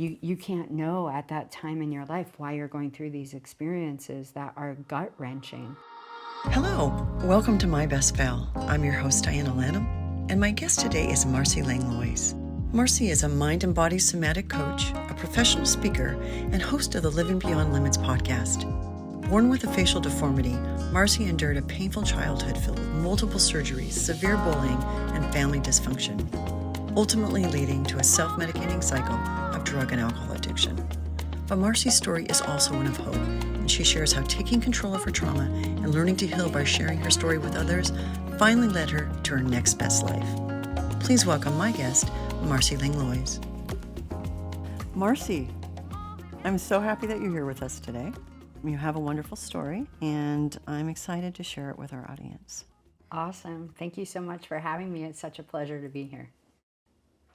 you can't know at that time in your life why you're going through these experiences that are gut-wrenching. Hello, welcome to My Best Val. I'm your host, Diana Lanham, and my guest today is Marcy Langlois. Marcy is a mind and body somatic coach, a professional speaker, and host of the Living Beyond Limits podcast. Born with a facial deformity, Marcy endured a painful childhood filled with multiple surgeries, severe bullying, and family dysfunction, ultimately leading to a self-medicating cycle of drug and alcohol addiction. But Marcy's story is also one of hope, and she shares how taking control of her trauma and learning to heal by sharing her story with others finally led her to her next best life. Please welcome my guest, Marcy Langlois. Marcy, I'm so happy that you're here with us today. You have a wonderful story, and I'm excited to share it with our audience. Awesome. Thank you so much for having me. It's such a pleasure to be here.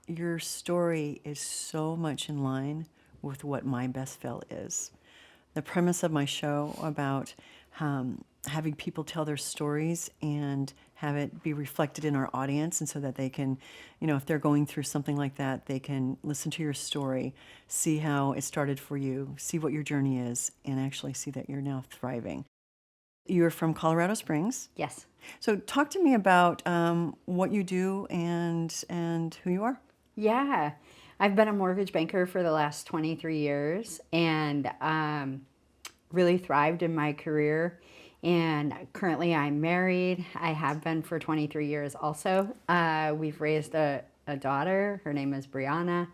Your story is so much in line with what My Best Val is. The premise of my show about having people tell their stories and have it be reflected in our audience, and so that they can, if they're going through something like that, they can listen to your story, see how it started for you, see what your journey is, and actually see that you're now thriving. You're from Colorado Springs. Yes. So talk to me about what you do and who you are. Yeah. I've been a mortgage banker for the last 23 years and really thrived in my career. And currently I'm married. I have been for 23 years also. We've raised a daughter. Her name is Brianna.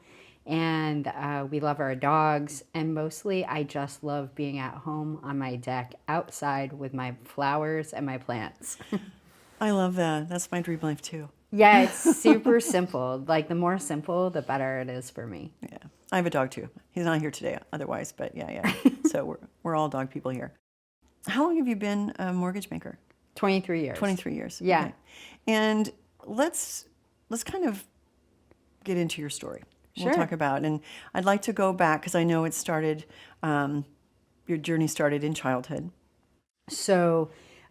And we love our dogs. And mostly I just love being at home on my deck outside with my flowers and my plants. I love that. That's my dream life too. Yeah, it's super simple. Like the more simple, the better it is for me. Yeah, I have a dog too. He's not here today otherwise, but yeah. So we're all dog people here. How long have you been a mortgage banker? 23 years. 23 years. Yeah. Okay. And let's kind of get into your story. Sure. We'll talk about, and I'd like to go back because I know it started, your journey started in childhood. So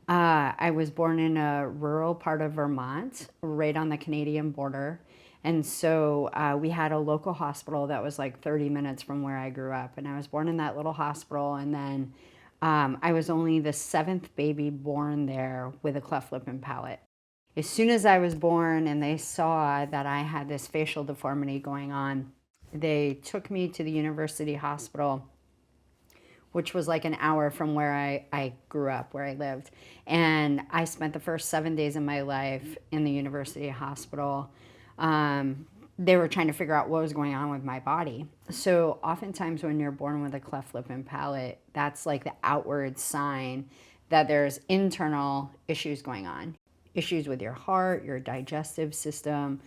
I was born in a rural part of Vermont, right on the Canadian border. And so we had a local hospital that was like 30 minutes from where I grew up. And I was born in that little hospital. And then I was only the 7th baby born there with a cleft lip and palate. As soon as I was born and they saw that I had this facial deformity going on, they took me to the university hospital, which was like an hour from where I grew up, where I lived. And I spent the first 7 days of my life in the university hospital. They were trying to figure out what was going on with my body. So oftentimes when you're born with a cleft lip and palate, that's like the outward sign that there's internal issues going on. Issues with your heart, your digestive system.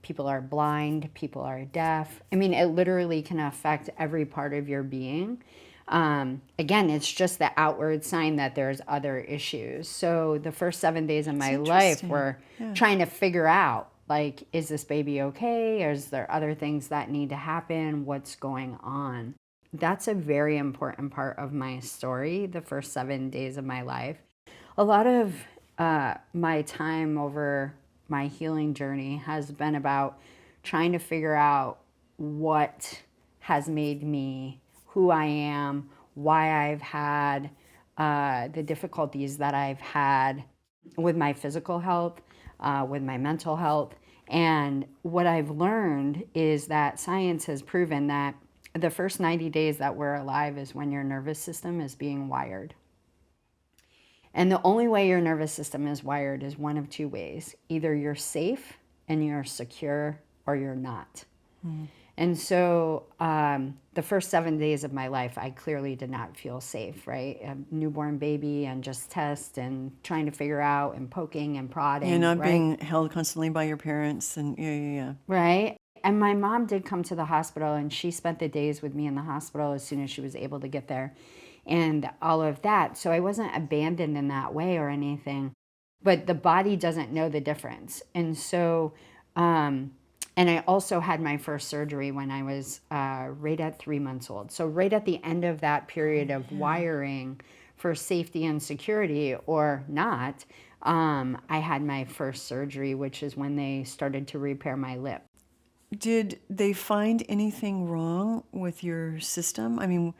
People are blind, people are deaf. I mean, it literally can affect every part of your being. Again, it's just the outward sign that there's other issues. So the first 7 days of my life were trying to figure out, like, is this baby okay? Or is there other things that need to happen? What's going on? That's a very important part of my story, the first 7 days of my life. A lot of my time over my healing journey has been about trying to figure out what has made me who I am, why I've had the difficulties that I've had with my physical health, with my mental health. And what I've learned is that science has proven that the first 90 days that we're alive is when your nervous system is being wired. And the only way your nervous system is wired is one of two ways. Either you're safe and you're secure, or you're not. Mm. And so the first 7 days of my life, I clearly did not feel safe, right? A newborn baby and just test and trying to figure out and poking and prodding. You're not right? being held constantly by your parents. And yeah. Right? And my mom did come to the hospital, and she spent the days with me in the hospital as soon as she was able to get there. And all of that. So I wasn't abandoned in that way or anything, but the body doesn't know the difference. And so, and I also had my first surgery when I was right at 3 months old. So right at the end of that period of wiring for safety and security or not, I had my first surgery, which is when they started to repair my lip. Did they find anything wrong with your system? I mean,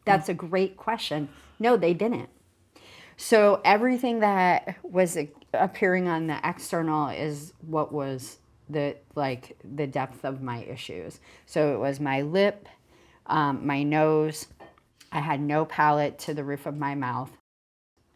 That's a great question. No, they didn't. So everything that was appearing on the external is what was the depth of my issues. So it was my lip, my nose. I had no palate to the roof of my mouth.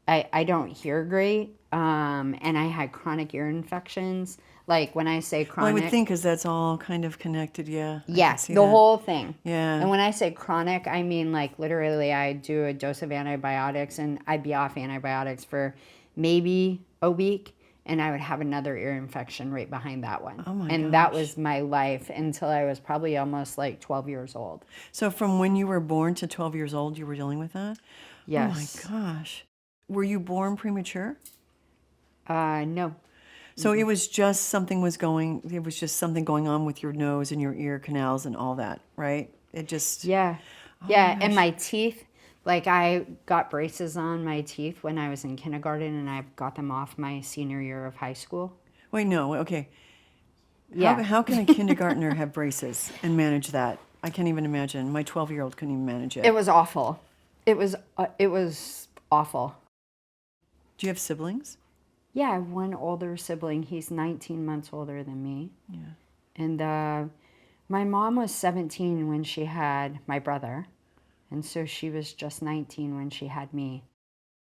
I don't hear great, and I had chronic ear infections. Like when I say well, I would chronic, think because that's all kind of connected. Yeah, I yeah, can see the that. whole thing. Yeah. And when I say chronic, I mean like literally I do a dose of antibiotics and I'd be off antibiotics for maybe a week and I would have another ear infection right behind that one. Oh my and that gosh. was my life until I was probably almost like 12 years old. So from when you were born to 12 years old, you were dealing with that? Yes. Oh my gosh. Were you born premature? No. So it was just something going on with your nose and your ear canals and all that, right? It just, Yeah. Yeah. And my teeth, like I got braces on my teeth when I was in kindergarten and I got them off my senior year of high school. wait, no, okay. Yeah. How can a kindergartner have braces and manage that? I can't even imagine. My 12-year-old couldn't even manage it. It was awful. It was awful. Do you have siblings? Yeah, I have one older sibling. He's 19 months older than me. Yeah. And my mom was 17 when she had my brother. And so she was just 19 when she had me.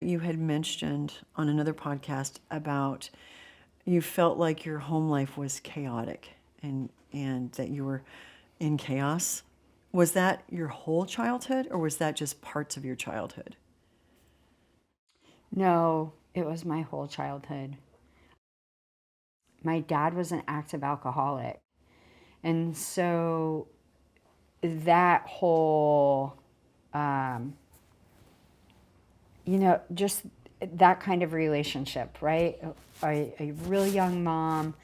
You had mentioned on another podcast about you felt like your home life was chaotic and that you were in chaos. Was that your whole childhood or was that just parts of your childhood? No, it was my whole childhood. My dad was an active alcoholic. And so that whole, just that kind of relationship, right? A really young mom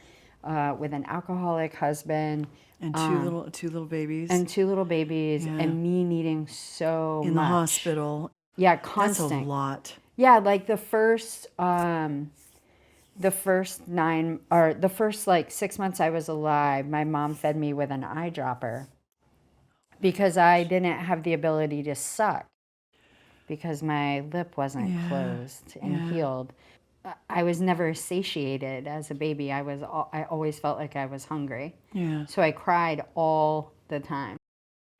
with an alcoholic husband. And two little babies. And two little babies, Yeah. and me needing so much. In the hospital. Yeah, That's constant. a lot. Yeah, like the first like 6 months I was alive, my mom fed me with an eyedropper because I didn't have the ability to suck because my lip wasn't closed and healed. I was never satiated as a baby. I always felt like I was hungry. Yeah. So I cried all the time.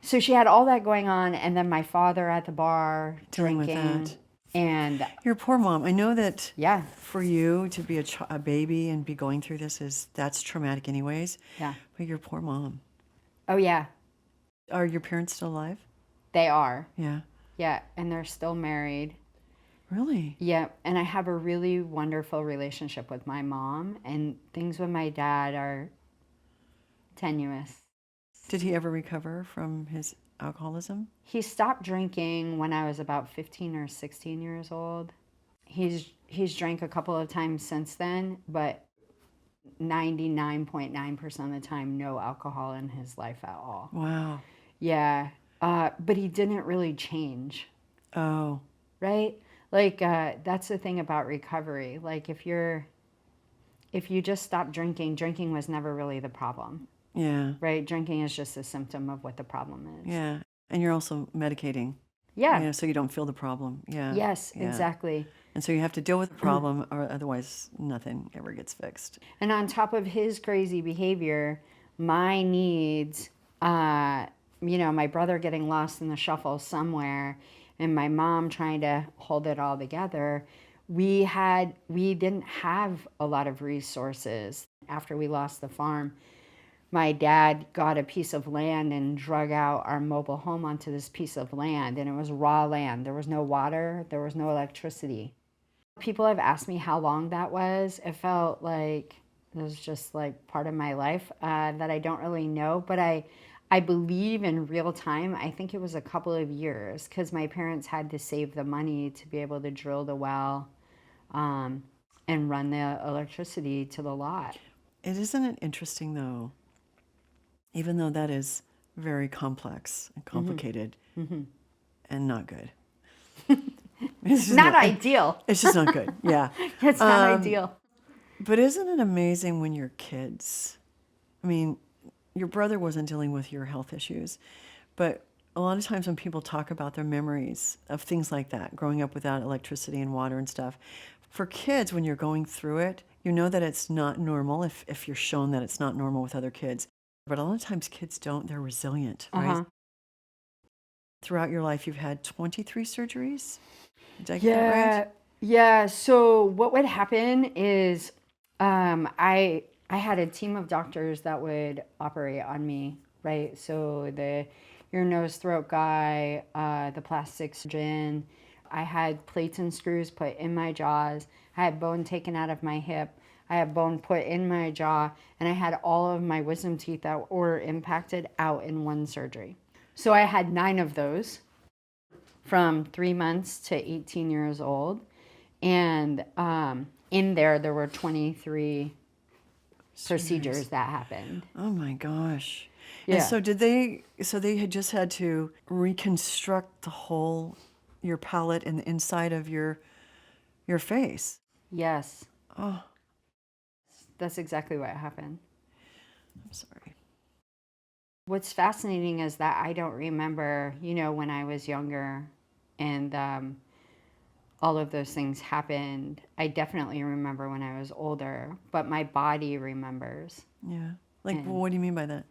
So she had all that going on, and then my father at the bar Dealing with drinking. that. And Your poor mom. I know that yeah, for you to be a baby and be going through that's traumatic anyways. yeah. But your poor mom. Oh yeah, Are your parents still alive? they are. Yeah. Yeah, and they're still married. Really? Yeah, and I have a really wonderful relationship with my mom, and things with my dad are tenuous. Did he ever recover from his alcoholism? He stopped drinking when I was about 15 or 16 years old. He's drank a couple of times since then, but 99.9% of the time, no alcohol in his life at all. Wow. Yeah, but he didn't really change, Oh. right? Like, that's the thing about recovery. Like, if you just stop drinking, drinking was never really the problem, Yeah. right? Drinking is just a symptom of what the problem is. Yeah. And you're also medicating. Yeah. You know, so you don't feel the problem. Yeah. Yes, Yeah. exactly. And so you have to deal with the problem or otherwise nothing ever gets fixed. And on top of his crazy behavior, my needs, my brother getting lost in the shuffle somewhere and my mom trying to hold it all together, we didn't have a lot of resources. After we lost the farm, my dad got a piece of land and drug out our mobile home onto this piece of land, and it was raw land. There was no water, there was no electricity. People have asked me how long that was. It felt like it was just like part of my life that I don't really know, but I believe in real time. I think it was a couple of years because my parents had to save the money to be able to drill the well and run the electricity to the lot. Isn't it interesting though, even though that is very complex and complicated and not good. It's just Not ideal. It's just not good. Yeah. It's not ideal. But isn't it amazing when you're kids? I mean, your brother wasn't dealing with your health issues, but a lot of times when people talk about their memories of things like that, growing up without electricity and water and stuff, for kids, when you're going through it, you know that it's not normal if you're shown that it's not normal with other kids. But a lot of times kids don't, they're resilient, right? Uh-huh. Throughout your life, you've had 23 surgeries? Did I get that right? Yeah, yeah. So what would happen is, I had a team of doctors that would operate on me, right? So the ear, nose, throat guy, the plastic surgeon. I had plates and screws put in my jaws. I had bone taken out of my hip. I had bone put in my jaw, and I had all of my wisdom teeth that were impacted out in one surgery. So I had 9 of those from 3 months to 18 years old. And in there were 23 procedures that happened. Oh my gosh. Yeah. And so they had just had to reconstruct the whole, your palate and the inside of your face. Yes, Oh, that's exactly what happened. I'm sorry. What's fascinating is that I don't remember, when I was younger and all of those things happened. I definitely remember when I was older, but my body remembers. Yeah. Like, And what do you mean by that?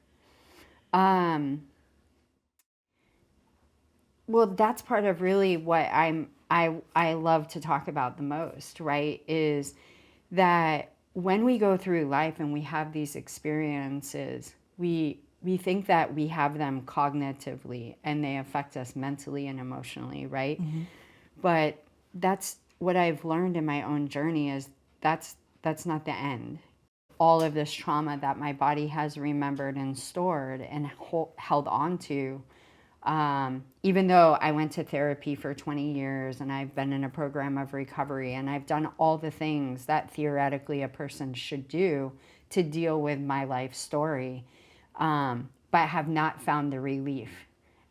Well, that's part of really what I love to talk about the most, right? Is that when we go through life and we have these experiences, we think that we have them cognitively and they affect us mentally and emotionally, right? But that's what I've learned in my own journey is that's not the end. All of this trauma that my body has remembered and stored and held on to, even though I went to therapy for 20 years and I've been in a program of recovery and I've done all the things that theoretically a person should do to deal with my life story, but have not found the relief.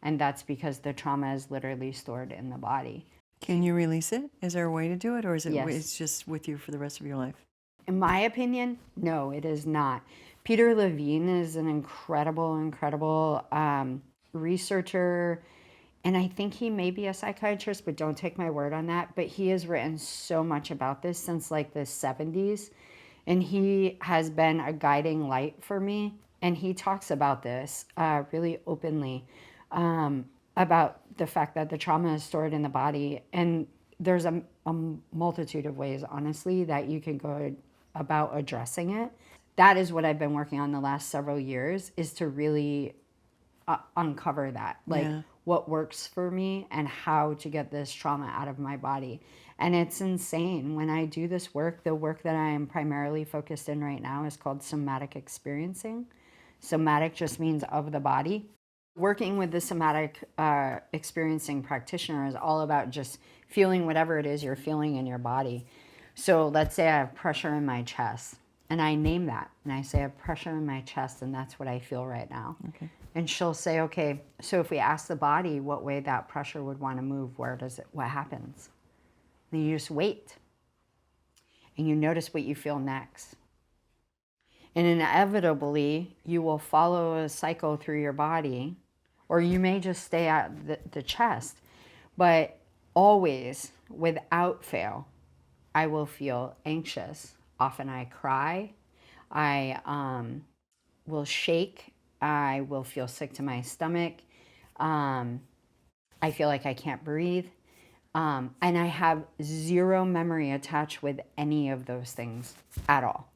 And that's because the trauma is literally stored in the body. Can you release it? Is there a way to do it, or is it Yes. it's just with you for the rest of your life? In my opinion, no, it is not. Peter Levine is an incredible researcher, and I think he may be a psychiatrist, but don't take my word on that. But he has written so much about this since like the 70s, and he has been a guiding light for me. And he talks about this really openly, about the fact that the trauma is stored in the body. And there's a multitude of ways, honestly, that you can go about addressing it. That is what I've been working on the last several years, is to really uncover that, like Yeah. what works for me and how to get this trauma out of my body. And it's insane. When I do this work, the work that I am primarily focused in right now is called somatic experiencing. Somatic just means of the body. Working with the somatic experiencing practitioner is all about just feeling whatever it is you're feeling in your body. So let's say I have pressure in my chest, and I name that, and I say I have pressure in my chest, and that's what I feel right now. Okay. And she'll say, okay, so if we ask the body what way that pressure would want to move, what happens? And you just wait, and you notice what you feel next. And inevitably, you will follow a cycle through your body, or you may just stay at the chest. But always, without fail, I will feel anxious. Often I cry. I will shake. I will feel sick to my stomach. I feel like I can't breathe. And I have zero memory attached with any of those things at all.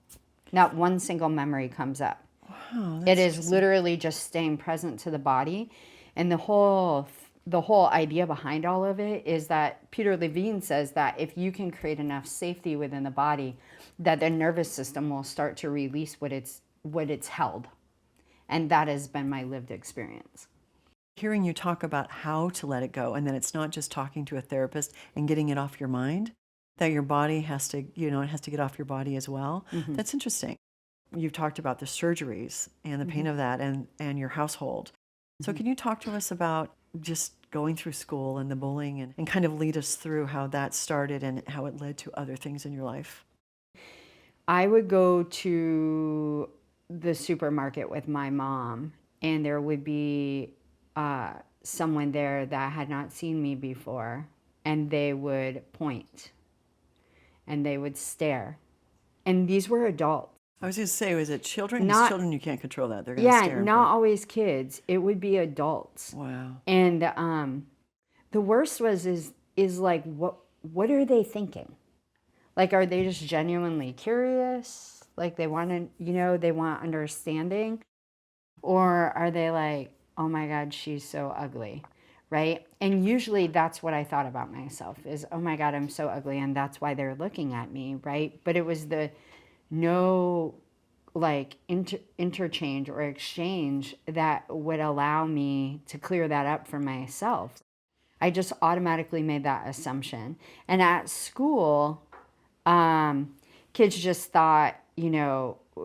Not one single memory comes up. Wow, It is literally just staying present to the body. And the whole idea behind all of it is that Peter Levine says that if you can create enough safety within the body, that the nervous system will start to release what it's held. And that has been my lived experience. hearing you talk about how to let it go, and then it's not just talking to a therapist and getting it off your mind, that your body has to, it has to get off your body as well. That's interesting. You've talked about the surgeries and the pain of that and your household. So can you talk to us about just going through school and the bullying and kind of lead us through how that started and how it led to other things in your life? I would go to the supermarket with my mom, and there would be someone there that had not seen me before, and they would point and they would stare. And these were adults. I was going to say, was it children? Because Not, children, you can't control that. They're going to yeah, stare and not point. always kids. It would be adults. Wow. And the worst is like, what are they thinking? Like, are they just genuinely curious? Like they want to, they want understanding? Or are they like, oh my God, she's so ugly, right? And usually that's what I thought about myself is, oh my God, I'm so ugly, and that's why they're looking at me, right? But it was the no like interchange or exchange that would allow me to clear that up for myself. I just automatically made that assumption. And at school, kids just thought,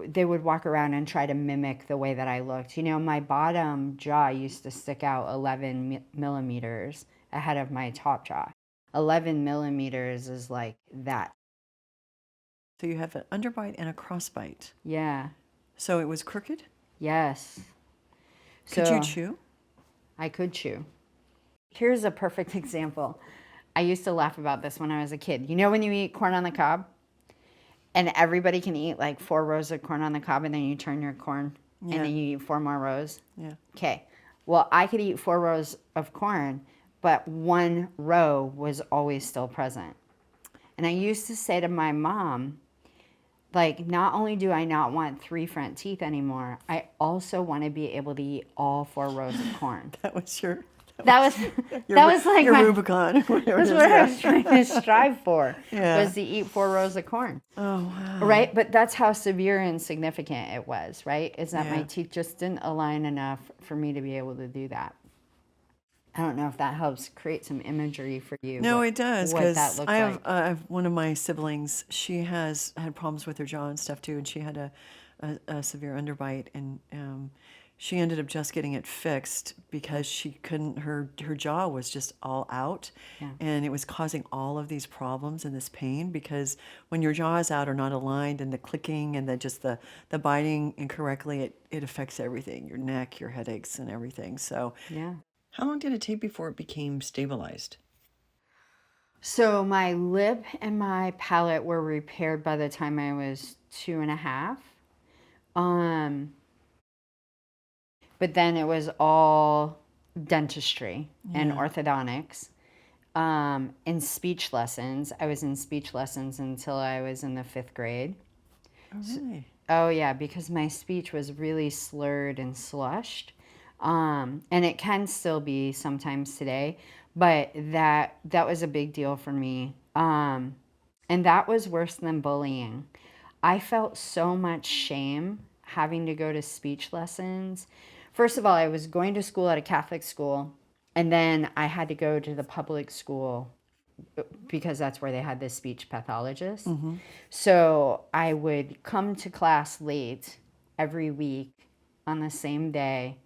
they would walk around and try to mimic the way that I looked. My bottom jaw used to stick out 11 millimeters ahead of my top jaw. 11 millimeters is like that. So you have an underbite and a crossbite. Yeah. So it was crooked? Yes. Could you chew? I could chew. Here's a perfect example. I used to laugh about this when I was a kid. When you eat corn on the cob? And everybody can eat like 4 rows of corn on the cob, and then you turn your corn, and then you eat 4 more rows. Yeah. Okay. Well, I could eat 4 rows of corn, but 1 row was always still present. And I used to say to my mom, like, not only do I not want 3 front teeth anymore, I also want to be able to eat all 4 rows of corn. That was your... That was like your my Rubicon. That's what I was trying to strive for. Yeah. Was to eat 4 rows of corn. Oh, wow. Right? But that's how severe and significant it was, right? Is that my Yeah. teeth just didn't align enough for me to be able to do that. I don't know if that helps create some imagery for you. No, it does, because I like. have one of my siblings. She has had problems with her jaw and stuff too, and she had a severe underbite, and she ended up just getting it fixed because she couldn't. Her jaw was just all out, and it was causing all of these problems and this pain, because when your jaw is out or not aligned, and the clicking and the biting incorrectly, it affects everything, your neck, your headaches, and everything. So Yeah. how long did it take before it became stabilized? So my lip and my palate were repaired by the time I was 2.5. But then it was all dentistry and orthodontics, and speech lessons. I was in speech lessons until I was in the 5th grade. Oh, really? Oh yeah, because my speech was really slurred and slushed. And it can still be sometimes today, but that was a big deal for me. And that was worse than bullying. I felt so much shame having to go to speech lessons. First of all, I was going to school at a Catholic school, and then I had to go to the public school because that's where they had the speech pathologist. Mm-hmm. So I would come to class late every week on the same day.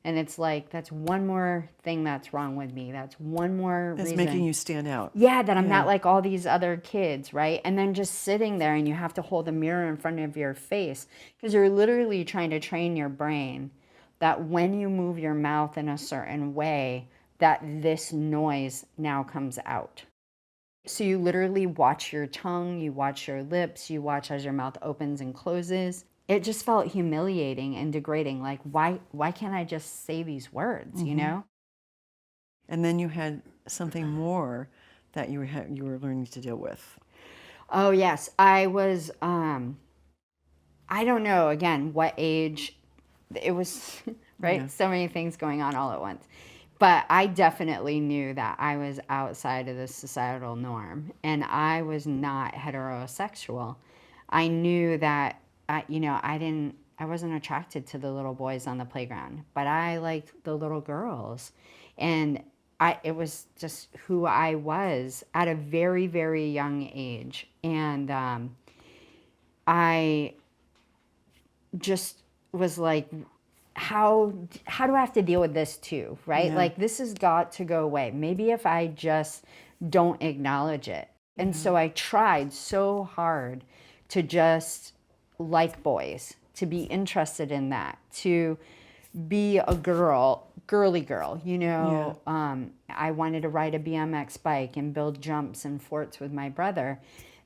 And it's like, that's one more thing that's wrong with me. That's one more That's reason. making you stand out. Yeah, that I'm not like all these other kids, right? And then just sitting there, and you have to hold a mirror in front of your face, because you're literally trying to train your brain that when you move your mouth in a certain way, that this noise now comes out. So you literally watch your tongue, you watch your lips, you watch as your mouth opens and closes. It just felt humiliating and degrading. Like, why can't I just say these words, And then you had something more that you were learning to deal with. Oh, yes. I was, I don't know, again, what age. It was, right? Yeah. So many things going on all at once. But I definitely knew that I was outside of the societal norm, and I was not heterosexual. I knew that, I wasn't attracted to the little boys on the playground, but I liked the little girls. And it was just who I was at a very, very young age. And I just was like, how do I have to deal with this too, right? Yeah. Like, this has got to go away. Maybe if I just don't acknowledge it. And so I tried so hard to just like boys to be interested in that, to be a girly girl, you know. I wanted to ride a BMX bike and build jumps and forts with my brother.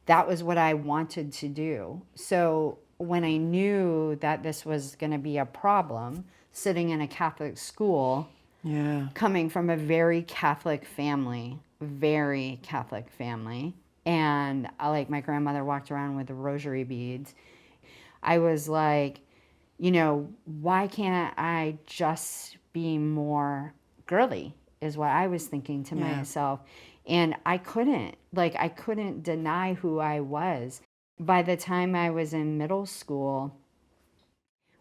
That was what I wanted to do. So when I knew that this was going to be a problem, sitting in a Catholic school, Yeah. coming from a very Catholic family, and like my grandmother walked around with the rosary beads, I was like, you know, why can't I just be more girly, is what I was thinking to myself. And I couldn't deny who I was. By the time I was in middle school,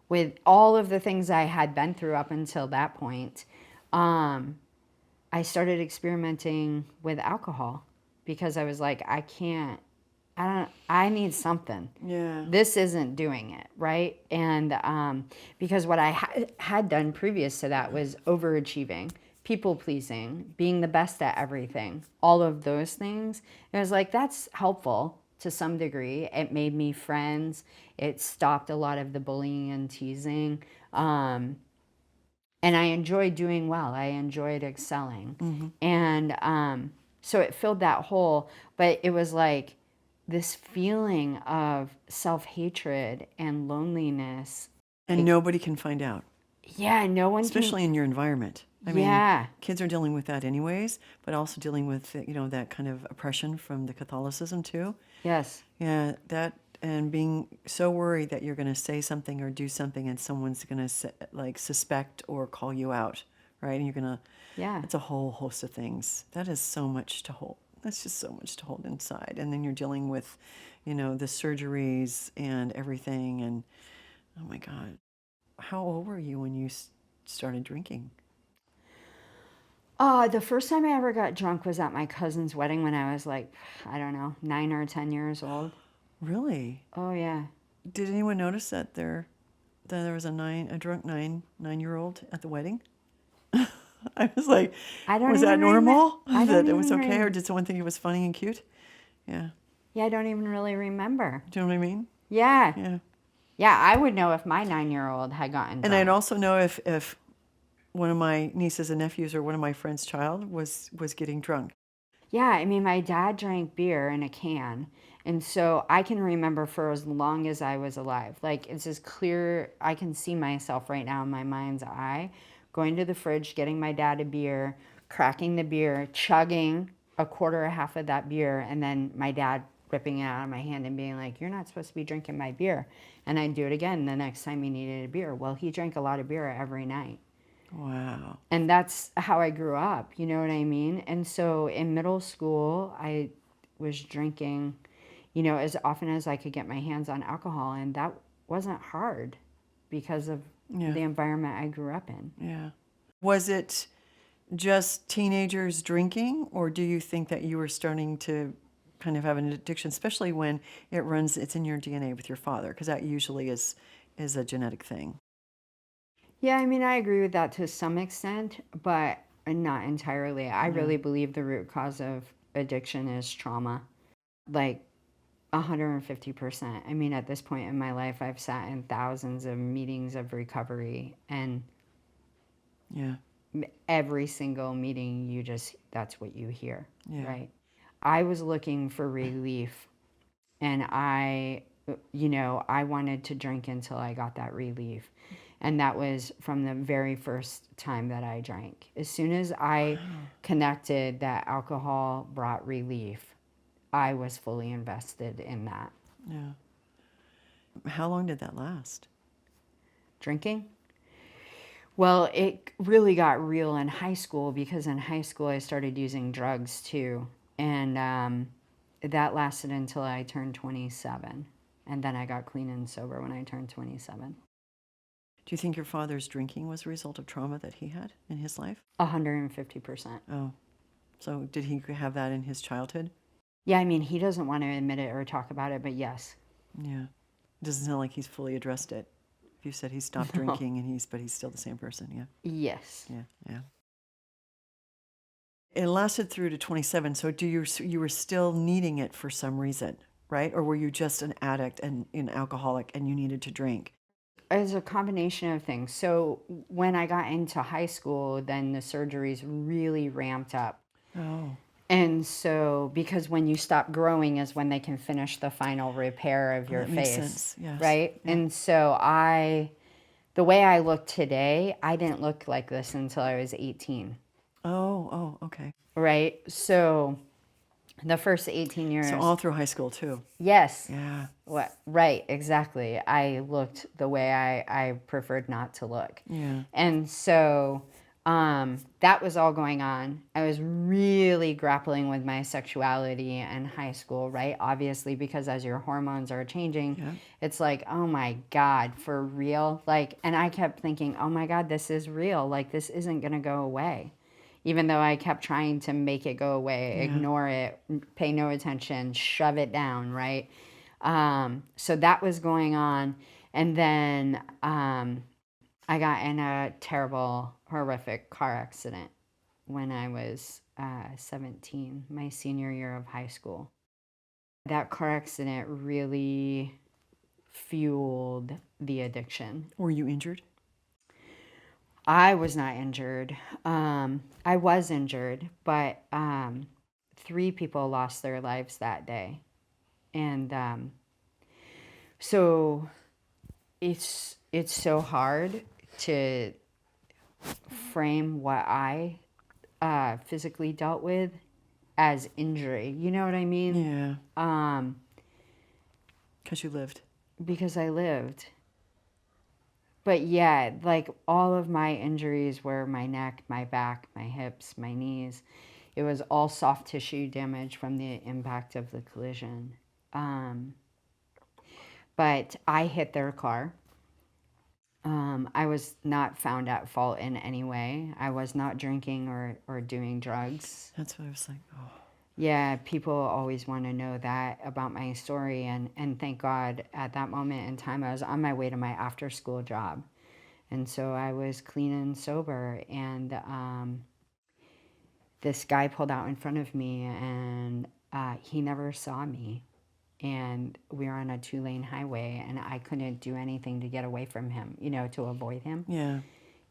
with all of the things I had been through up until that point, I started experimenting with alcohol because I was like, I need something. Yeah. This isn't doing it, right? And because what I had done previous to that was overachieving, people pleasing, being the best at everything, all of those things. It was like, that's helpful to some degree. It made me friends. It stopped a lot of the bullying and teasing. And I enjoyed doing well. I enjoyed excelling. And so it filled that hole. But it was like this feeling of self-hatred and loneliness. And nobody can find out, Yeah, no one especially in your environment. I Yeah. mean, kids are dealing with that anyways, but also dealing with, you know, that kind of oppression from the Catholicism too. Yes. Yeah, that, and being so worried that you're going to say something or do something and someone's going to like suspect or call you out, right? And you're going to, Yeah. it's a whole host of things. That is so much to hold. That's just so much to hold inside. And then you're dealing with, you know, the surgeries and everything. And oh my God, how old were you when you started drinking? The first time I ever got drunk was at my cousin's wedding when I was like, I don't know, 9 or 10 years old. Really? Oh, yeah. Did anyone notice that there was a drunk 9-year-old at the wedding? I was like, I don't was that even normal? I don't That it was even okay, rem- or did someone think it was funny and cute? Yeah. Yeah, I don't even really remember. Do you know what I mean? Yeah. Yeah. Yeah, I would know if my 9-year-old had gotten And drunk. I'd also know if one of my nieces and nephews or one of my friends' child was getting drunk. Yeah, I mean, my dad drank beer in a can. And so I can remember for as long as I was alive. Like, it's as clear, I can see myself right now in my mind's eye going to the fridge, getting my dad a beer, cracking the beer, chugging a quarter or half of that beer, and then my dad ripping it out of my hand and being like, "You're not supposed to be drinking my beer." And I'd do it again the next time he needed a beer. Well, he drank a lot of beer every night. Wow. And that's how I grew up, you know what I mean? And so in middle school, I was drinking, you know, as often as I could get my hands on alcohol. And that wasn't hard because of Yeah. the environment I grew up in. Yeah. Was it just teenagers drinking, or do you think that you were starting to kind of have an addiction, especially when it's in your DNA with your father, because that usually is a genetic thing? Yeah, I mean, I agree with that to some extent, but not entirely. I really believe the root cause of addiction is trauma. Like, 150%. I mean, at this point in my life, I've sat in thousands of meetings of recovery, and Yeah. every single meeting, that's what you hear, Yeah. right? I was looking for relief, and I wanted to drink until I got that relief. And that was from the very first time that I drank. As soon as I connected that alcohol brought relief, I was fully invested in that. Yeah. How long did that last? Drinking? Well, it really got real in high school because in high school I started using drugs too. And that lasted until I turned 27. And then I got clean and sober when I turned 27. Do you think your father's drinking was a result of trauma that he had in his life? 150%. Oh, so did he have that in his childhood? Yeah, I mean, he doesn't want to admit it or talk about it, but yes. Yeah. It doesn't sound like he's fully addressed it. You said he stopped drinking, but he's still the same person. Yeah. Yes. Yeah. Yeah. It lasted through to 27. So you were still needing it for some reason, right? Or were you just an addict and an alcoholic and you needed to drink? It's a combination of things. So when I got into high school, then the surgeries really ramped up. Oh, And so, because when you stop growing is when they can finish the final repair of your that makes face, sense. Yes. right? Yeah. And so the way I look today, I didn't look like this until I was 18, Oh, okay. right? So the first 18 So years, all through high school too. yes, Yeah. what, right, exactly. I looked the way I preferred not to look. Yeah. And so that was all going on. I was really grappling with my sexuality in high school, right? Obviously, because as your hormones are changing, Yeah. it's like, oh my God, for real? Like, and I kept thinking, oh my God, this is real. Like, this isn't going to go away. Even though I kept trying to make it go away, Yeah. ignore it, pay no attention, shove it down, right? So that was going on. And then I got in a terrible, horrific car accident when I was 17, my senior year of high school. That car accident really fueled the addiction. Were you injured? I was not injured. I was injured, but 3 people lost their lives that day. And so it's so hard to frame what I physically dealt with as injury. You know what I mean? Yeah. Because you lived. Because I lived. But yeah, like all of my injuries were my neck, my back, my hips, my knees. It was all soft tissue damage from the impact of the collision. But I hit their car. I was not found at fault in any way. I was not drinking or doing drugs. That's what I was like. Oh. Yeah, people always want to know that about my story. And thank God at that moment in time, I was on my way to my after school job. And so I was clean and sober. And this guy pulled out in front of me and he never saw me. And we were on a 2-lane highway and I couldn't do anything to get away from him, to avoid him. Yeah.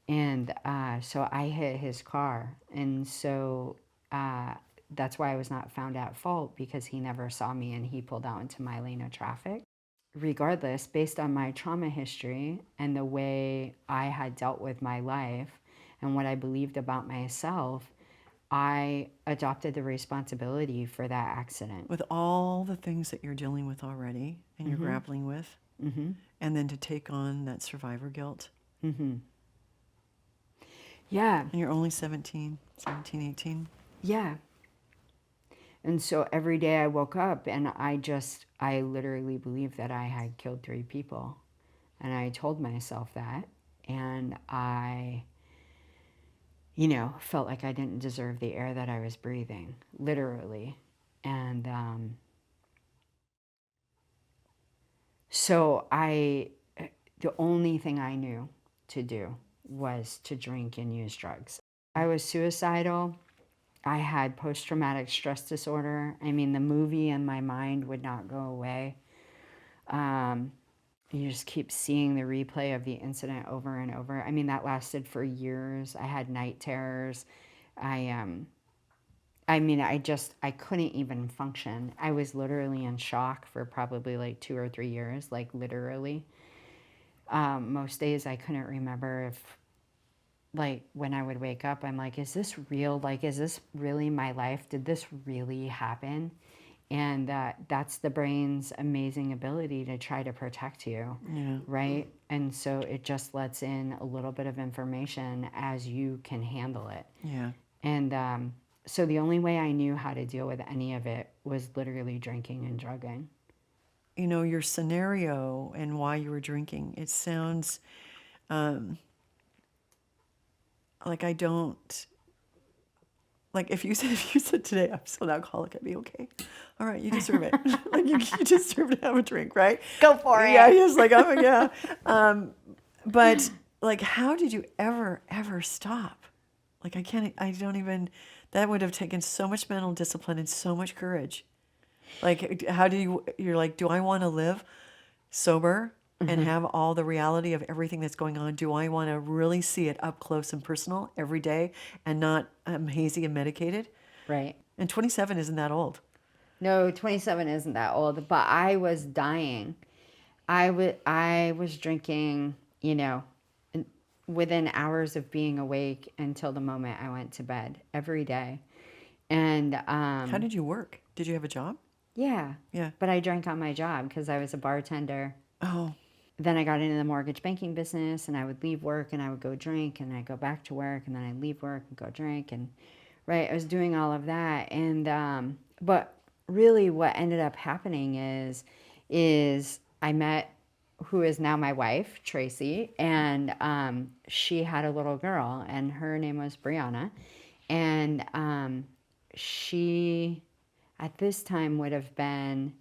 And so I hit his car. And so that's why I was not found at fault, because he never saw me and he pulled out into my lane of traffic. Regardless, based on my trauma history and the way I had dealt with my life and what I believed about myself, I adopted the responsibility for that accident. With all the things that you're dealing with already and you're grappling with, and then to take on that survivor guilt. Yeah. And you're only 17, 18. Yeah. And so every day I woke up and I literally believed that I had killed 3 people. And I told myself that. And I, felt like I didn't deserve the air that I was breathing, literally. And so the only thing I knew to do was to drink and use drugs. I was suicidal. I had post-traumatic stress disorder. I mean, the movie in my mind would not go away. You just keep seeing the replay of the incident over and over. I mean, that lasted for years. I had night terrors. I couldn't even function. I was literally in shock for probably like 2 or 3 years, like literally. Most days I couldn't remember if, like, when I would wake up, I'm like, is this real? Like, is this really my life? Did this really happen? And that's the brain's amazing ability to try to protect you, right? And so it just lets in a little bit of information as you can handle it. Yeah. And so the only way I knew how to deal with any of it was literally drinking and drugging. Your scenario and why you were drinking, it sounds like I don't... Like if you said today, I'm still an alcoholic, I'd be okay. All right, you deserve it. Like you deserve to have a drink, right? Go for it. Yeah, he's like, oh yeah. But like, how did you ever stop? Like that would have taken so much mental discipline and so much courage. Like, you're like, do I want to live sober and have all the reality of everything that's going on? Do I want to really see it up close and personal every day and not hazy and medicated? Right. And 27 isn't that old. No, 27 isn't that old, but I was dying. I was drinking, within hours of being awake until the moment I went to bed every day. And How did you work? Did you have a job? yeah, Yeah. but I drank on my job because I was a bartender. Oh, Then I got into the mortgage banking business, and I would leave work and I would go drink, and I'd go back to work, and then I'd leave work and go drink. And right, I was doing all of that. And but really what ended up happening is I met who is now my wife, Tracy, and she had a little girl, and her name was Brianna. And she at this time would have been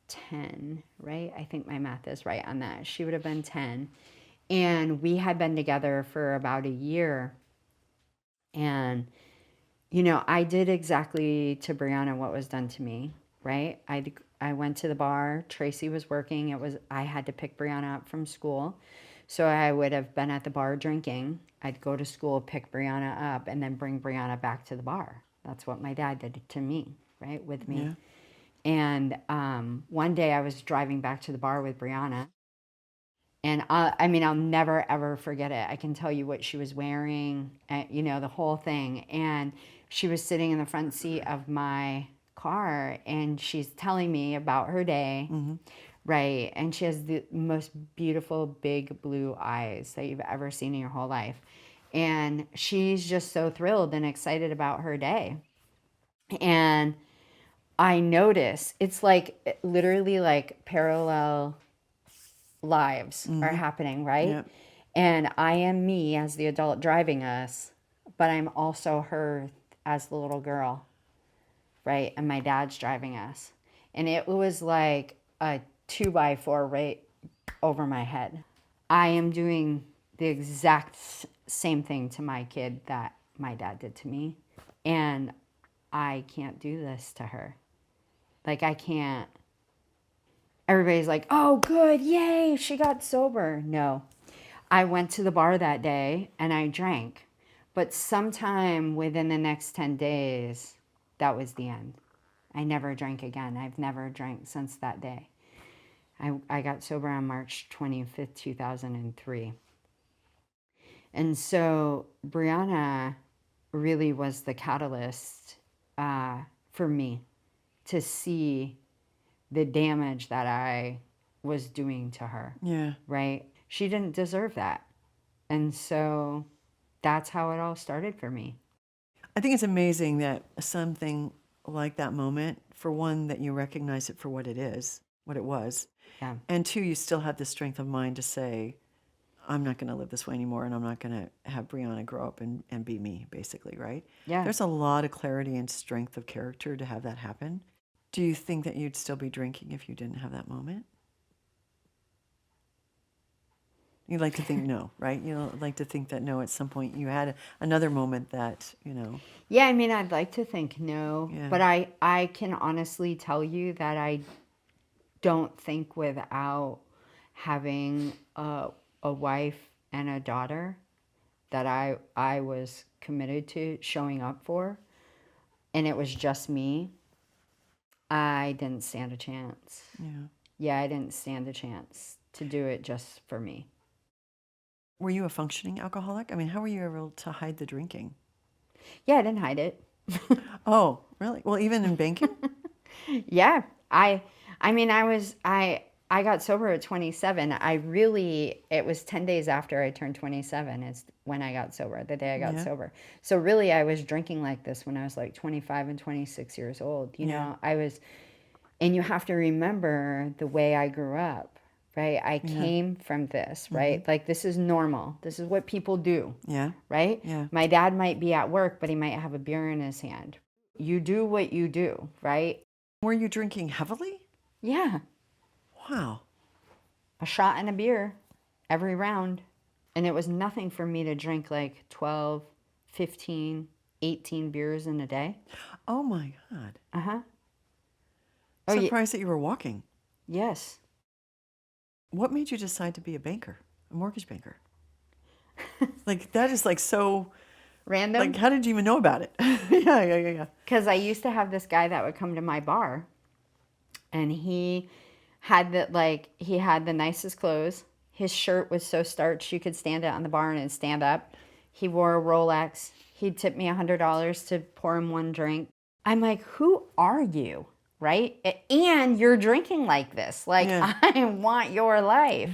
10, right? I think my math is right on that. She would have been 10. And we had been together for about a year. And, I did exactly to Brianna what was done to me, right? I went to the bar. Tracy was working. I had to pick Brianna up from school. So I would have been at the bar drinking. I'd go to school, pick Brianna up, and then bring Brianna back to the bar. That's what my dad did to me, right? With me. yeah. And one day I was driving back to the bar with Brianna. And I'll never ever forget it. I can tell you what she was wearing, the whole thing. And she was sitting in the front seat of my car, and she's telling me about her day, right? And she has the most beautiful big blue eyes that you've ever seen in your whole life. And she's just so thrilled and excited about her day. And I notice it's like literally like parallel lives are happening, right? Yeah. And I am me as the adult driving us, but I'm also her as the little girl, right? And my dad's driving us. And it was like a 2x4 right over my head. I am doing the exact same thing to my kid that my dad did to me. And I can't do this to her. Like, I can't. Everybody's like, oh, good, yay, she got sober. No. I went to the bar that day and I drank. But sometime within the next 10 days, that was the end. I never drank again. I've never drank since that day. I got sober on March 25th, 2003. And so Brianna really was the catalyst for me to see the damage that I was doing to her. Yeah. Right? She didn't deserve that. And so that's how it all started for me. I think it's amazing that something like that moment, for one, that you recognize it for what it is, what it was. Yeah. And two, you still had the strength of mind to say, I'm not going to live this way anymore, and I'm not going to have Brianna grow up and be me, basically, right? Yeah. There's a lot of clarity and strength of character to have that happen. Do you think that you'd still be drinking if you didn't have that moment? You'd like to think no, right? You like to think that no, at some point you had another moment that, Yeah, I'd like to think no. Yeah. But I can honestly tell you that I don't think without having a wife and a daughter that I was committed to showing up for, and it was just me, I didn't stand a chance. Yeah. Yeah, I didn't stand a chance to do it just for me. Were you a functioning alcoholic? I mean, how were you able to hide the drinking? Yeah, I didn't hide it. Oh, really? Well, even in banking? Yeah, I got sober at 27. It was 10 days after I turned 27 is when I got sober, the day I got Yeah. sober. So really I was drinking like this when I was like 25 and 26 years old. And you have to remember the way I grew up, right? I came from this, right? Like, this is normal. This is what people do, Yeah. right? Yeah. My dad might be at work, but he might have a beer in his hand. You do what you do, right? Were you drinking heavily? Yeah. Wow. A shot and a beer every round. And it was nothing for me to drink like 12, 15, 18 beers in a day. Oh my God. Uh-huh. Oh, yeah. Surprised that you were walking. Yes. What made you decide to be a banker, a mortgage banker? Like, that is like so, Random. like, how did you even know about it? Yeah. Because I used to have this guy that would come to my bar, and he had the nicest clothes. His shirt was so starched you could stand it on the bar and it'd stand up. He wore a Rolex. He'd tip me $100 to pour him one drink. I'm like, who are you? Right? And you're drinking like this. Like, Yeah. I want your life.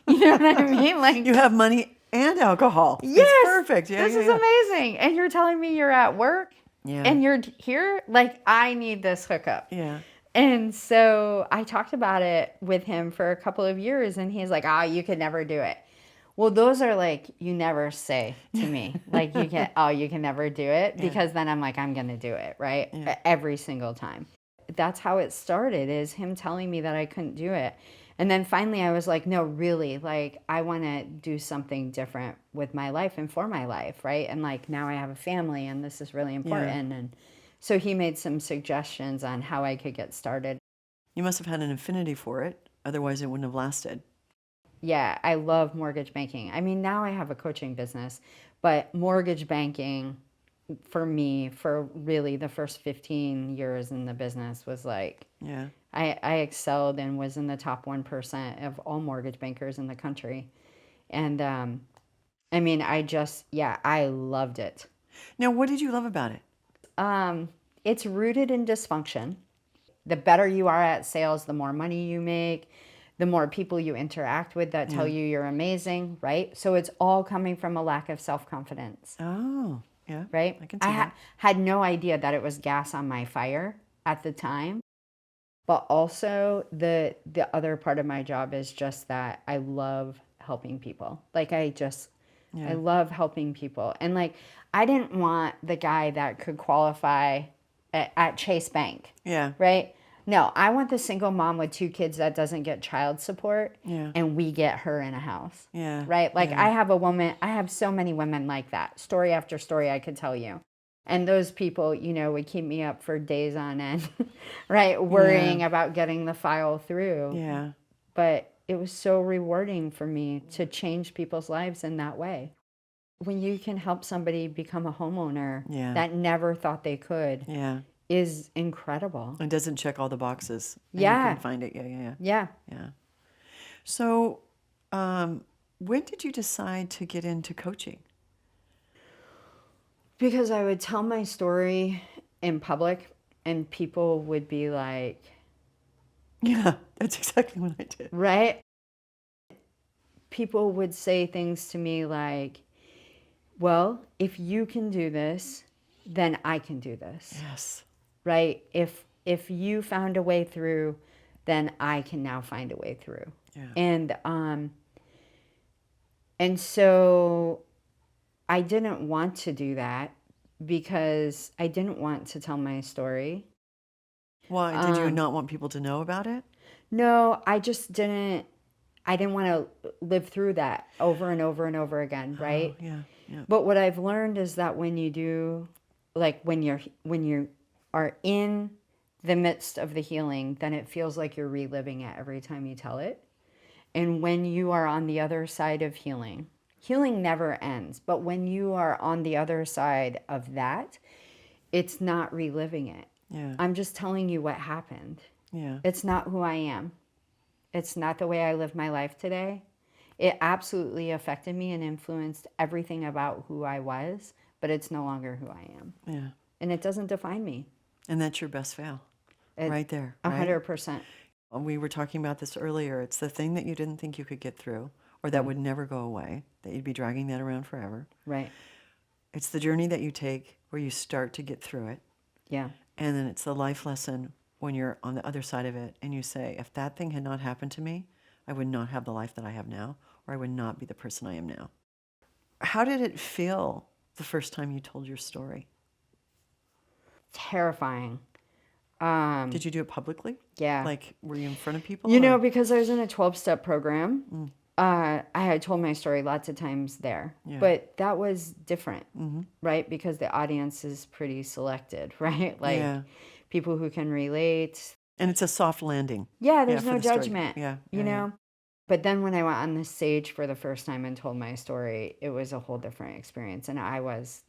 You know what I mean? Like, You have money and alcohol. yes, It's perfect. Yeah, this yeah, is yeah. amazing. And you're telling me you're at work? Yeah. And you're here? Like, I need this hookup. Yeah. And so I talked about it with him for a couple of years, and he's like, "Oh, you could never do it." Well, those are like, you never say to me, like, you can never do it, because then I'm like, I'm going to do it, right? Yeah. Every single time. That's how it started, is him telling me that I couldn't do it. And then finally I was like, no, really, like, I want to do something different with my life and for my life, right? And like, now I have a family, and this is really important. Yeah. And so he made some suggestions on how I could get started. You must have had an affinity for it. Otherwise, it wouldn't have lasted. Yeah, I love mortgage banking. I mean, now I have a coaching business, but mortgage banking for me, for really the first 15 years in the business, was like, Yeah. I excelled and was in the top 1% of all mortgage bankers in the country. And I mean, I loved it. Now, what did you love about it? It's rooted in dysfunction. The better you are at sales, the more money you make, the more people you interact with that tell you you're amazing, right? So it's all coming from a lack of self-confidence, Oh, yeah. right? I can see that. Had no idea that it was gas on my fire at the time. But also the other part of my job is just that I love helping people. Like, I love helping people. And like, I didn't want the guy that could qualify at Chase Bank. Yeah. Right? No, I want the single mom with 2 kids that doesn't get child support, Yeah. and we get her in a house. Yeah. Right? Like, Yeah. I have so many women like that. Story after story I could tell you. And those people, would keep me up for days on end, right? Worrying about getting the file through. Yeah. But it was so rewarding for me to change people's lives in that way. When you can help somebody become a homeowner that never thought they could, Yeah. is incredible. It doesn't check all the boxes. And Yeah. You can find it. Yeah. Yeah. So, when did you decide to get into coaching? Because I would tell my story in public, and people would be like, Yeah, that's exactly what I did. right? People would say things to me like, well, if you can do this, then I can do this. Yes. Right? If you found a way through, then I can now find a way through. Yeah. And so I didn't want to do that, because I didn't want to tell my story. Why? Did you not want people to know about it? No, I didn't want to live through that over and over and over again, right? Oh, yeah. But what I've learned is that when you do, like, when you are in the midst of the healing, then it feels like you're reliving it every time you tell it. And when you are on the other side of healing never ends. But when you are on the other side of that, it's not reliving it. Yeah. I'm just telling you what happened. Yeah. It's not who I am. It's not the way I live my life today. It absolutely affected me and influenced everything about who I was, but it's no longer who I am. Yeah. And it doesn't define me. And that's your best fail. Right there. Right? 100%. We were talking about this earlier. It's the thing that you didn't think you could get through, or that would never go away, that you'd be dragging that around forever. Right. It's the journey that you take where you start to get through it. Yeah. And then it's the life lesson when you're on the other side of it and you say, if that thing had not happened to me, I would not have the life that I have now, or I would not be the person I am now. How did it feel the first time you told your story? Terrifying. Did you do it publicly? Yeah. Like, were you in front of people? Because I was in a 12-step program, I had told my story lots of times there. Yeah. But that was different, right? Because the audience is pretty selected, right? Like, people who can relate. And it's a soft landing. Yeah, there's for no the story. judgment. Yeah. You know? But then when I went on the stage for the first time and told my story, it was a whole different experience, and I was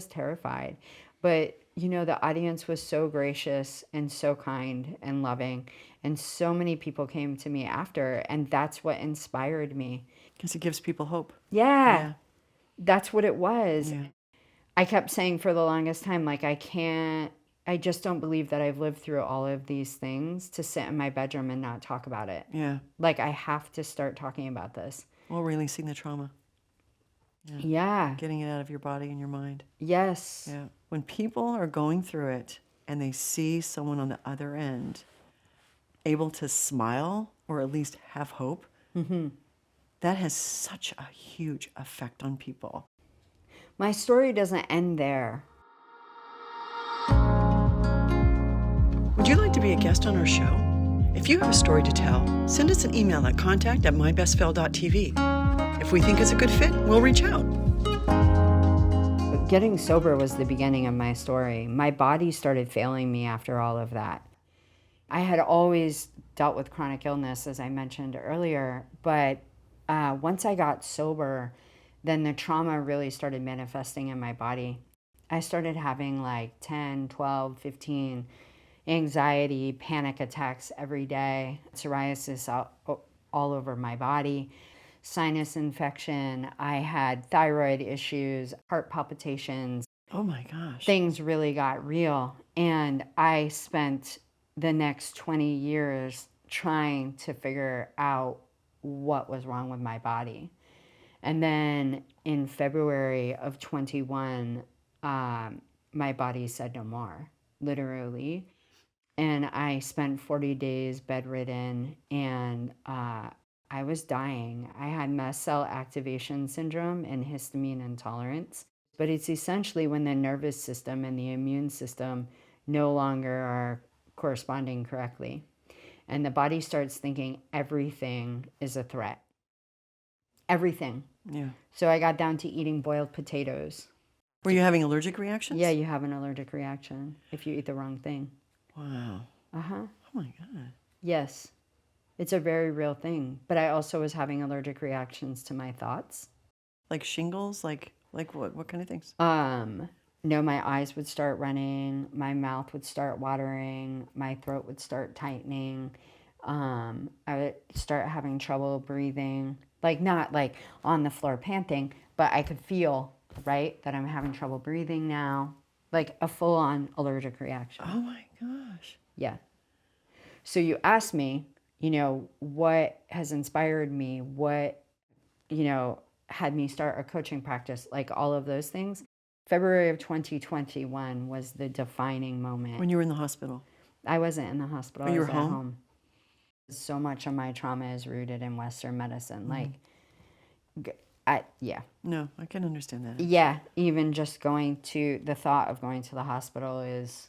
terrified. But the audience was so gracious and so kind and loving, and so many people came to me after, and that's what inspired me. Because it gives people hope. Yeah, Yeah. that's what it was. Yeah. I kept saying for the longest time, like, I just don't believe that I've lived through all of these things to sit in my bedroom and not talk about it. Yeah. Like, I have to start talking about this. Well, releasing the trauma. Yeah. Yeah. Getting it out of your body and your mind. Yes. Yeah. When people are going through it and they see someone on the other end able to smile or at least have hope, that has such a huge effect on people. My story doesn't end there. Would you like to be a guest on our show? If you have a story to tell, send us an email at contact@mybestfell.tv. If we think it's a good fit, we'll reach out. But getting sober was the beginning of my story. My body started failing me after all of that. I had always dealt with chronic illness, as I mentioned earlier, but once I got sober, then the trauma really started manifesting in my body. I started having like 10, 12, 15 anxiety, panic attacks every day, psoriasis all over my body, sinus infection. I had thyroid issues, heart palpitations. Oh my gosh. Things really got real. And I spent the next 20 years trying to figure out what was wrong with my body. And then in February of 21, my body said no more, literally. And I spent 40 days bedridden, and I was dying. I had mast cell activation syndrome and histamine intolerance. But it's essentially when the nervous system and the immune system no longer are corresponding correctly. And the body starts thinking everything is a threat. Everything. Yeah. So I got down to eating boiled potatoes. Were you having allergic reactions? Yeah, you have an allergic reaction if you eat the wrong thing. Wow. Uh-huh. Oh my God. Yes. It's a very real thing. But I also was having allergic reactions to my thoughts. Like shingles? Like what? What kind of things? No, my eyes would start running, my mouth would start watering, my throat would start tightening. I would start having trouble breathing. Like, not like on the floor panting, but I could feel, right, that I'm having trouble breathing now. Like a full-on allergic reaction. Oh my gosh. Yeah. So you asked me, what has inspired me, what, had me start a coaching practice, like all of those things. February of 2021 was the defining moment. When you were in the hospital? I wasn't in the hospital. Oh, you were I was at home? home. So much of my trauma is rooted in Western medicine. Yeah. No, I can understand that. Yeah. Even just the thought of going to the hospital is,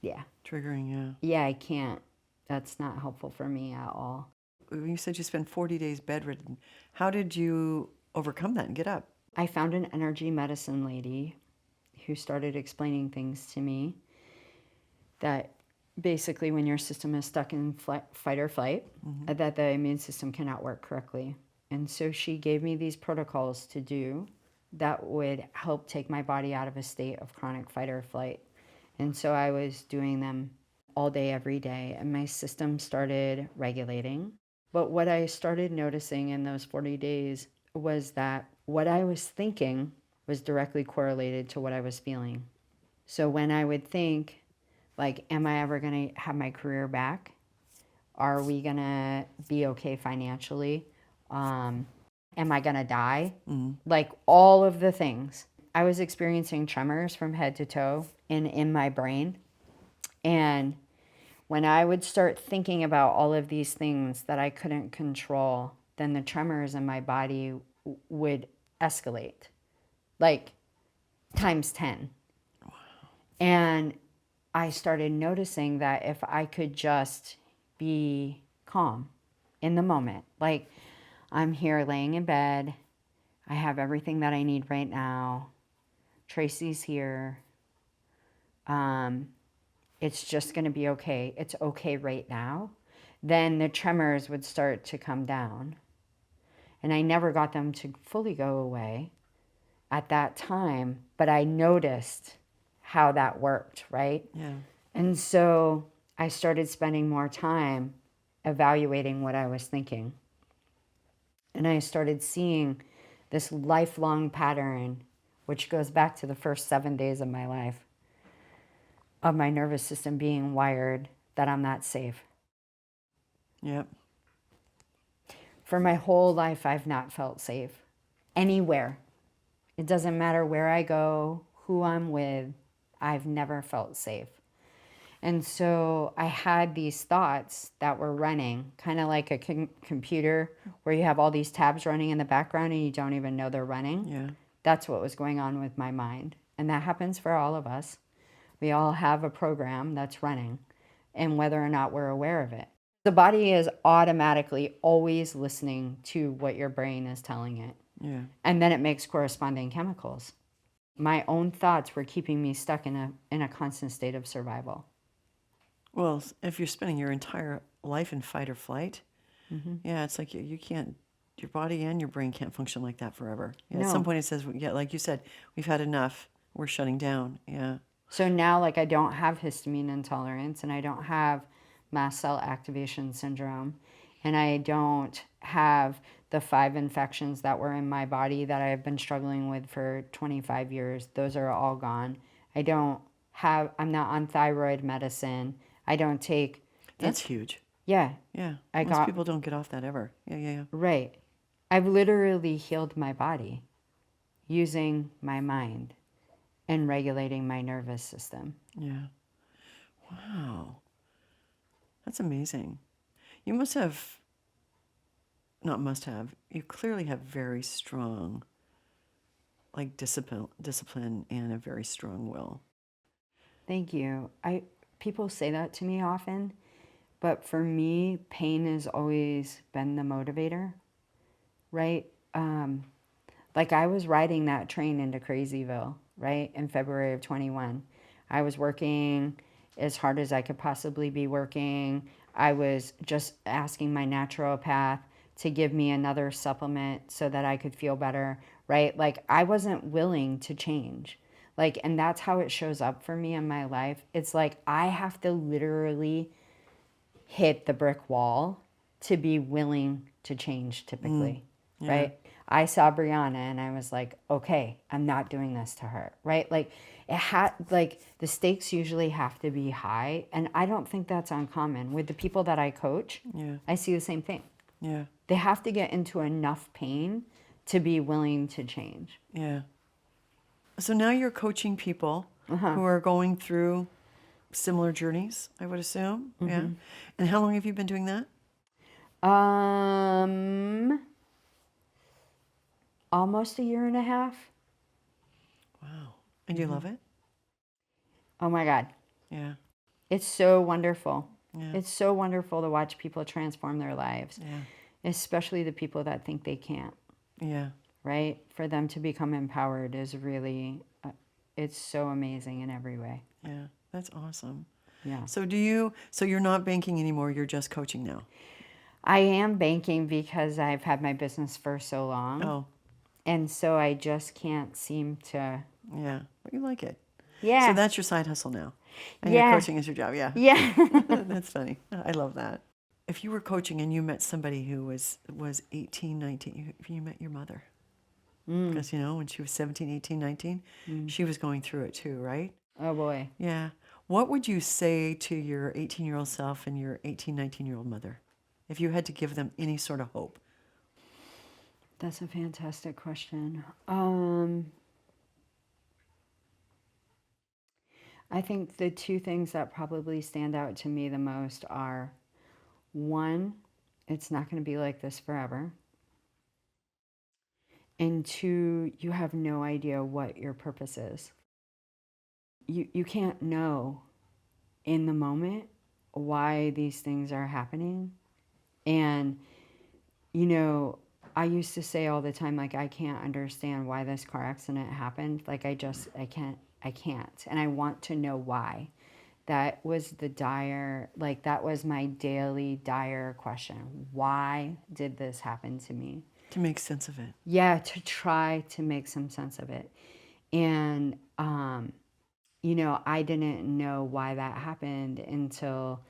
yeah. Triggering, yeah. Yeah, I can't. That's not helpful for me at all. You said you spent 40 days bedridden. How did you overcome that and get up? I found an energy medicine lady who started explaining things to me that basically when your system is stuck in fight or flight, that the immune system cannot work correctly. And so she gave me these protocols to do that would help take my body out of a state of chronic fight or flight. And so I was doing them all day, every day, and my system started regulating. But what I started noticing in those 40 days was that what I was thinking was directly correlated to what I was feeling. So when I would think, like, am I ever going to have my career back? Are we going to be okay financially? Am I going to die? Like, all of the things. I was experiencing tremors from head to toe and in my brain. And when I would start thinking about all of these things that I couldn't control, then the tremors in my body would escalate, like times 10. Wow. And I started noticing that if I could just be calm in the moment, like I'm here laying in bed, I have everything that I need right now, Tracy's here, it's just going to be okay. It's okay right now. then the tremors would start to come down. And I never got them to fully go away at that time, but I noticed how that worked, right? Yeah. And so I started spending more time evaluating what I was thinking. And I started seeing this lifelong pattern, which goes back to the first 7 days of my life, of my nervous system being wired that I'm not safe. Yep. For my whole life, I've not felt safe anywhere. It doesn't matter where I go, who I'm with, I've never felt safe. And so I had these thoughts that were running, kind of like a computer where you have all these tabs running in the background and you don't even know they're running. Yeah. That's what was going on with my mind. And that happens for all of us. We all have a program that's running, and whether or not we're aware of it. The body is automatically always listening to what your brain is telling it. Yeah. And then it makes corresponding chemicals. My own thoughts were keeping me stuck in a constant state of survival. Well, if you're spending your entire life in fight or flight, yeah, it's like you can't, your body and your brain can't function like that forever. Yeah, No. At some point it says, yeah, like you said, we've had enough. We're shutting down. Yeah. So now, like, I don't have histamine intolerance, and I don't have mast cell activation syndrome, and I don't have the 5 infections that were in my body that I've been struggling with for 25 years. Those are all gone. I'm not on thyroid medicine. I don't take. That's huge. Yeah. Yeah. Most people don't get off that ever. Yeah. Right. I've literally healed my body using my mind and regulating my nervous system. Yeah. Wow. That's amazing. You must have, not must have, you clearly have very strong, like discipline and a very strong will. Thank you. People say that to me often, but for me, pain has always been the motivator, right? Like I was riding that train into Crazyville, right, in February of 21. I was working as hard as I could possibly be working. I was just asking my naturopath to give me another supplement so that I could feel better, right? Like I wasn't willing to change. Like, and that's how it shows up for me in my life. It's like I have to literally hit the brick wall to be willing to change typically, Yeah. right? I saw Brianna and I was like, okay, I'm not doing this to her, right? Like like the stakes usually have to be high, and I don't think that's uncommon with the people that I coach. Yeah. I see the same thing. Yeah. They have to get into enough pain to be willing to change. Yeah. So now you're coaching people who are going through similar journeys, I would assume. Yeah. And how long have you been doing that? Almost a year and a half. Wow. And do you love it? Oh my God. Yeah. It's so wonderful. Yeah. It's so wonderful to watch people transform their lives, Yeah. especially the people that think they can't, Yeah. right? For them to become empowered is really, it's so amazing in every way. Yeah. That's awesome. Yeah. So you're not banking anymore, you're just coaching now? I am banking because I've had my business for so long. Oh. And so I just can't seem to. Yeah. But you like it. Yeah. So that's your side hustle now. And Yeah. your coaching is your job. Yeah. Yeah. That's funny. I love that. If you were coaching and you met somebody who was 18, 19, if you met your mother, because, when she was 17, 18, 19, she was going through it too, right? Oh boy. Yeah. What would you say to your 18-year-old self and your 18, 19-year-old mother if you had to give them any sort of hope? That's a fantastic question. I think the two things that probably stand out to me the most are, one, it's not going to be like this forever. And two, you have no idea what your purpose is. You can't know in the moment why these things are happening. And, I used to say all the time, like, I can't understand why this car accident happened. Like, I can't. And I want to know why that was that was my daily dire question. Why did this happen to me? To make sense of it. Yeah, to try to make some sense of it. And, I didn't know why that happened until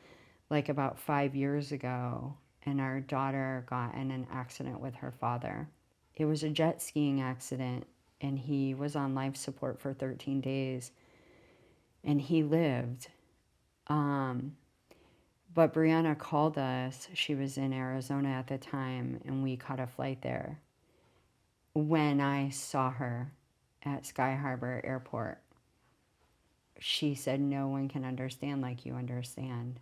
like about 5 years ago. And our daughter got in an accident with her father. It was a jet skiing accident, and he was on life support for 13 days, and he lived. But Brianna called us. She was in Arizona at the time, and we caught a flight there. When I saw her at Sky Harbor Airport, she said, "No one can understand like you understand."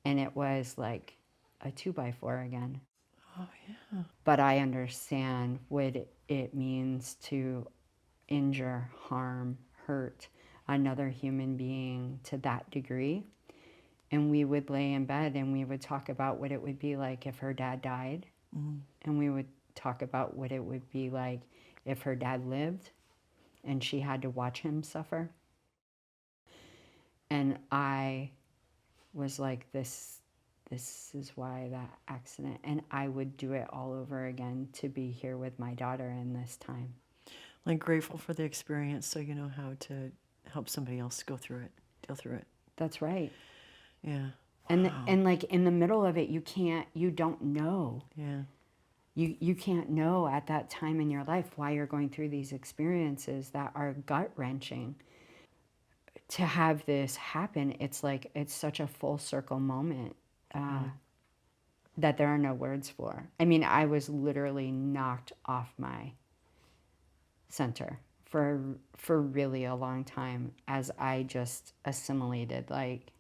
And it was like a 2x4 again. Oh, yeah. But I understand what it means to injure, harm, hurt another human being to that degree. And we would lay in bed and we would talk about what it would be like if her dad died. Mm-hmm. And we would talk about what it would be like if her dad lived and she had to watch him suffer. And I was like, this is why that accident. And I would do it all over again to be here with my daughter in this time. Like grateful for the experience so you know how to help somebody else go through it, deal through it. That's right. Yeah. And Wow. and like in the middle of it, you don't know. Yeah. You can't know at that time in your life why you're going through these experiences that are gut-wrenching. To have this happen, it's like it's such a full circle moment that there are no words for. I mean, I was literally knocked off my center for really a long time as I just assimilated, like,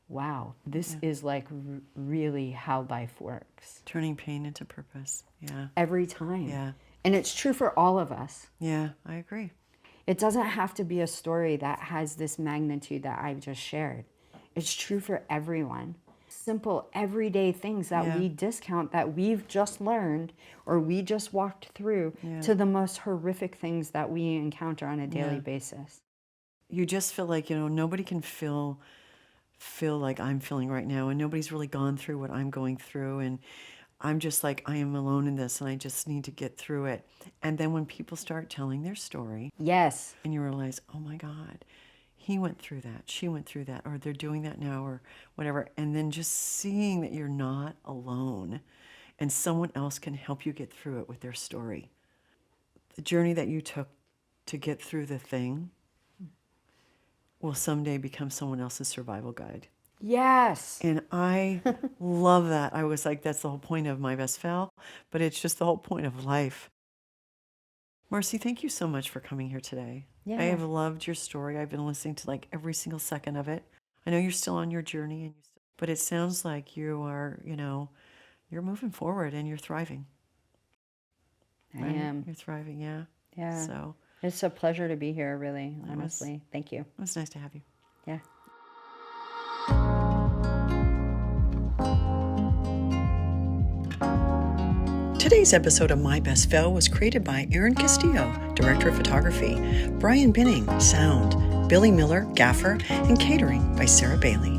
wow, this is like really how life works. Turning pain into purpose. Yeah. Every time. Yeah. And it's true for all of us. Yeah, I agree. It doesn't have to be a story that has this magnitude that I've just shared. It's true for everyone. Simple, everyday things that we discount, that we've just learned or we just walked through, to the most horrific things that we encounter on a daily basis. You just feel like, nobody can feel like I'm feeling right now, and nobody's really gone through what I'm going through, and I'm just like, I am alone in this, and I just need to get through it. And then when people start telling their story, yes, and you realize, oh my God, he went through that, she went through that, or they're doing that now, or whatever, and then just seeing that you're not alone, and someone else can help you get through it with their story. The journey that you took to get through the thing will someday become someone else's survival guide. yes. And I love that. I was like, that's the whole point of My Best Val, but it's just the whole point of life. Marcy, thank you so much for coming here today. Yeah. I have loved your story. I've been listening to like every single second of it. I know you're still on your journey, but it sounds like you are, you're moving forward and you're thriving. I am. You're thriving, yeah. Yeah. So it's a pleasure to be here, really, honestly. Thank you. it was nice to have you. Yeah. Today's episode of My Best Val was created by Aaron Castillo, Director of Photography, Brian Binning, Sound, Billy Miller, Gaffer, and Catering by Sarah Bailey.